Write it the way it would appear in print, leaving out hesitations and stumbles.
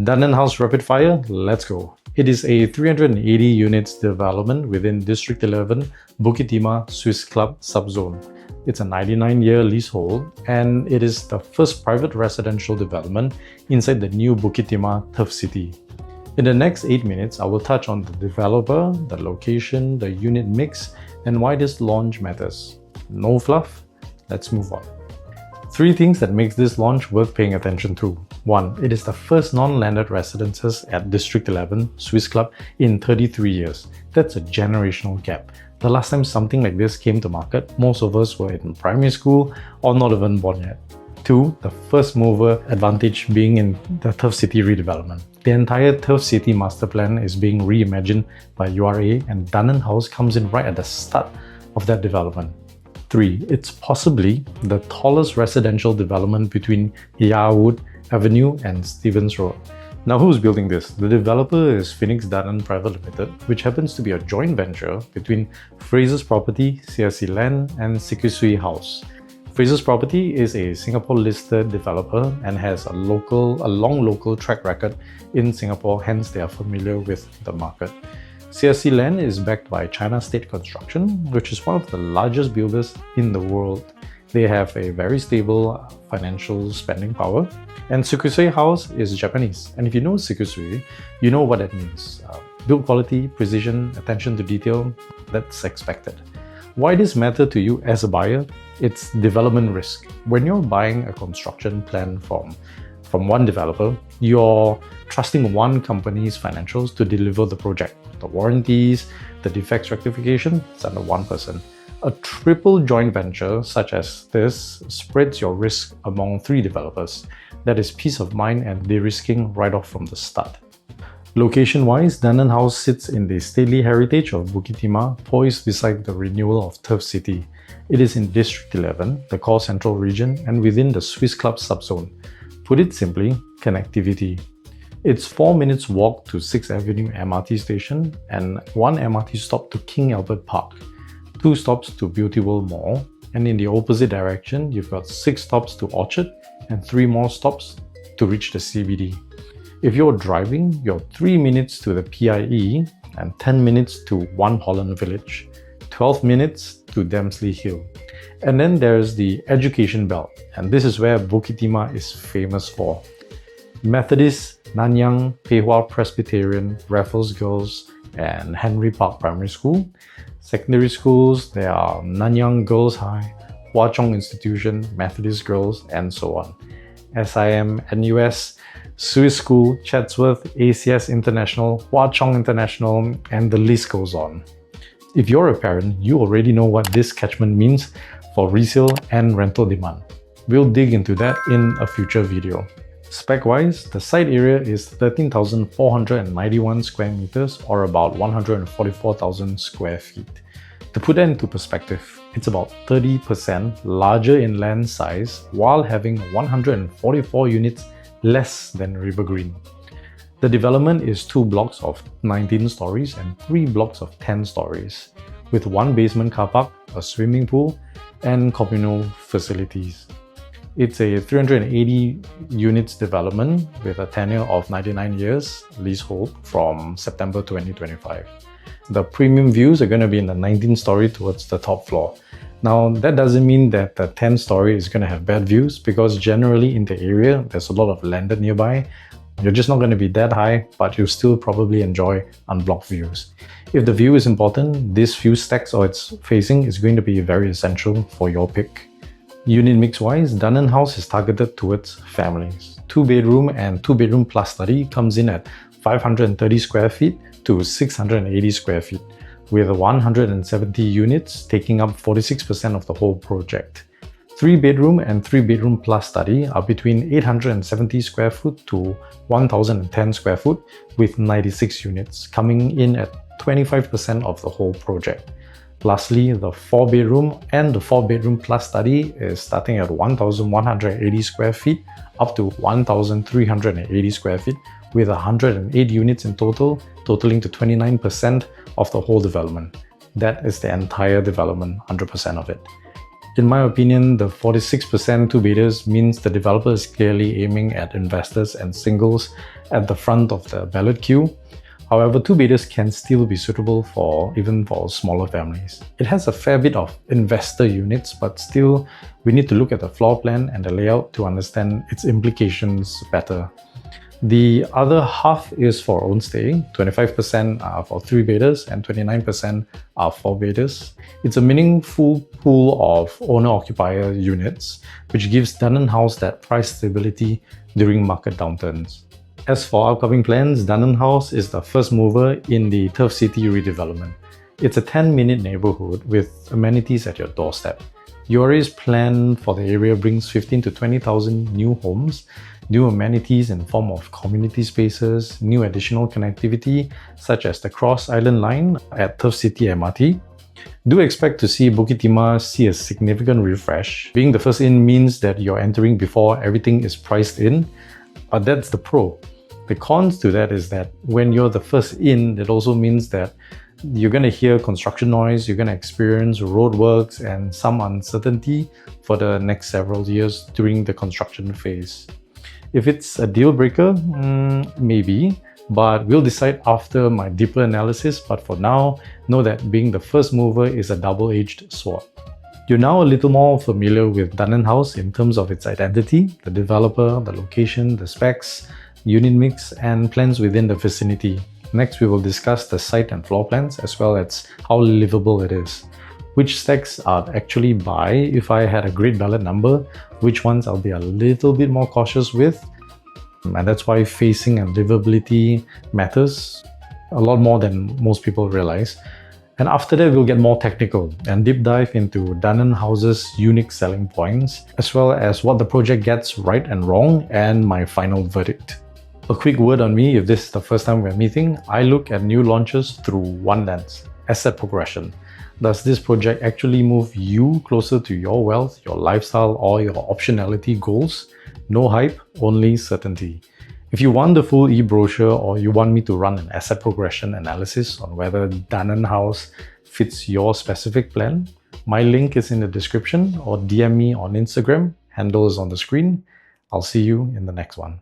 Dunearn House Rapid Fire, let's go. It is a 380 units development within District 11, Bukit Timah Swiss Club Subzone. It's a 99-year leasehold and it is the first private residential development inside the new Bukit Timah Turf City. In the next 8 minutes, I will touch on the developer, the location, the unit mix, and why this launch matters. No fluff, let's move on. 3 things that makes this launch worth paying attention to. 1. It is the first non-landed residences at District 11 Swiss Club in 33 years. That's a generational gap. The last time something like this came to market, most of us were in primary school or not even born yet. 2. The first mover advantage being in the Turf City redevelopment. The entire Turf City master plan is being reimagined by URA and Dunearn House comes in right at the start of that development. 3. It's possibly the tallest residential development between Yarwood Avenue and Stevens Road. Now who's building this? The developer is Phoenix Dunearn Private Limited, which happens to be a joint venture between Frasers Property, CSC Land and Sekisui House. Frasers Property is a Singapore-listed developer and has a long local track record in Singapore, hence they are familiar with the market. CSC Land is backed by China State Construction, which is one of the largest builders in the world. They have a very stable financial spending power. And Sekisui House is Japanese. And if you know Sekisui, you know what that means. Build quality, precision, attention to detail, that's expected. Why this matter to you as a buyer? It's development risk. When you're buying a construction plan from one developer, you're trusting one company's financials to deliver the project. The warranties, the defects rectification, it's under one person. A triple joint venture such as this spreads your risk among 3 developers. That is peace of mind and de-risking right off from the start. Location-wise, Dunearn House sits in the stately heritage of Bukit Timah, poised beside the renewal of Turf City. It is in District 11, the core central region, and within the Swiss Club subzone. Put it simply, connectivity. It's 4 minutes walk to 6th Avenue MRT station and 1 MRT stop to King Albert Park, 2 stops to Beauty World Mall, and in the opposite direction, you've got 6 stops to Orchard and 3 more stops to reach the CBD. If you're driving, you're 3 minutes to the PIE and 10 minutes to One Holland Village, 12 minutes to Dempsey Hill. And then there's the education belt, and this is where Bukit Timah is famous for. Methodist, Nanyang, Pei Hwa Presbyterian, Raffles Girls, and Henry Park Primary School. Secondary schools, there are Nanyang Girls High, Hwa Chong Institution, Methodist Girls, and so on. SIM, NUS, Swiss School, Chatsworth, ACS International, Hwa Chong International, and the list goes on. If you're a parent, you already know what this catchment means for resale and rental demand. We'll dig into that in a future video. Spec-wise, the site area is 13,491 square meters or about 144,000 square feet. To put that into perspective, it's about 30% larger in land size while having 144 units less than River Green. The development is 2 blocks of 19 stories and 3 blocks of 10 stories, with 1 basement car park, a swimming pool, and communal facilities. It's a 380 units development with a tenure of 99 years leasehold from September 2025. The premium views are going to be in the 19th story towards the top floor. Now, that doesn't mean that the 10th story is going to have bad views because generally in the area, there's a lot of landed nearby. You're just not going to be that high, but you'll still probably enjoy unblocked views. If the view is important, this view stacks or its facing is going to be very essential for your pick. Unit mix-wise, Dunearn House is targeted towards families. 2-bedroom and 2-bedroom plus study comes in at 530 square feet to 680 square feet, with 170 units taking up 46% of the whole project. 3-bedroom and 3-bedroom plus study are between 870 square foot to 1010 square foot, with 96 units coming in at 25% of the whole project. Lastly, the 4-bedroom and the 4-bedroom plus study is starting at 1,180 square feet up to 1,380 square feet with 108 units in total, totaling to 29% of the whole development. That is the entire development, 100% of it. In my opinion, the 46% two beders means the developer is clearly aiming at investors and singles at the front of the ballot queue. However, two beders can still be suitable even for smaller families. It has a fair bit of investor units, but still we need to look at the floor plan and the layout to understand its implications better. The other half is for own stay. 25% are for three beders and 29% are four beders. It's a meaningful pool of owner-occupier units, which gives Dunearn House that price stability during market downturns. As for upcoming plans, Dunearn House is the first mover in the Turf City redevelopment. It's a 10-minute neighborhood with amenities at your doorstep. URA's plan for the area brings 15 to 20,000 new homes, new amenities in form of community spaces, new additional connectivity such as the Cross Island Line at Turf City MRT. Do expect to see Bukit Timah see a significant refresh. Being the first in means that you're entering before everything is priced in, but that's the pro. The cons to that is that when you're the first in, it also means that you're going to hear construction noise, you're going to experience roadworks and some uncertainty for the next several years during the construction phase. If it's a deal breaker, maybe, but we'll decide after my deeper analysis. But for now, know that being the first mover is a double-edged sword. You're now a little more familiar with Dunearn House in terms of its identity, the developer, the location, the specs, unit mix, and plans within the vicinity. Next, we will discuss the site and floor plans as well as how livable it is. Which stacks I'd actually buy if I had a great ballot number, which ones I'll be a little bit more cautious with. And that's why facing and livability matters a lot more than most people realize. And after that, we'll get more technical and deep dive into Dunearn House's unique selling points, as well as what the project gets right and wrong, and my final verdict. A quick word on me, if this is the first time we're meeting, I look at new launches through one lens: asset progression. Does this project actually move you closer to your wealth, your lifestyle, or your optionality goals? No hype, only certainty. If you want the full e-brochure or you want me to run an asset progression analysis on whether Dunearn House fits your specific plan, my link is in the description, or DM me on Instagram, handle is on the screen. I'll see you in the next one.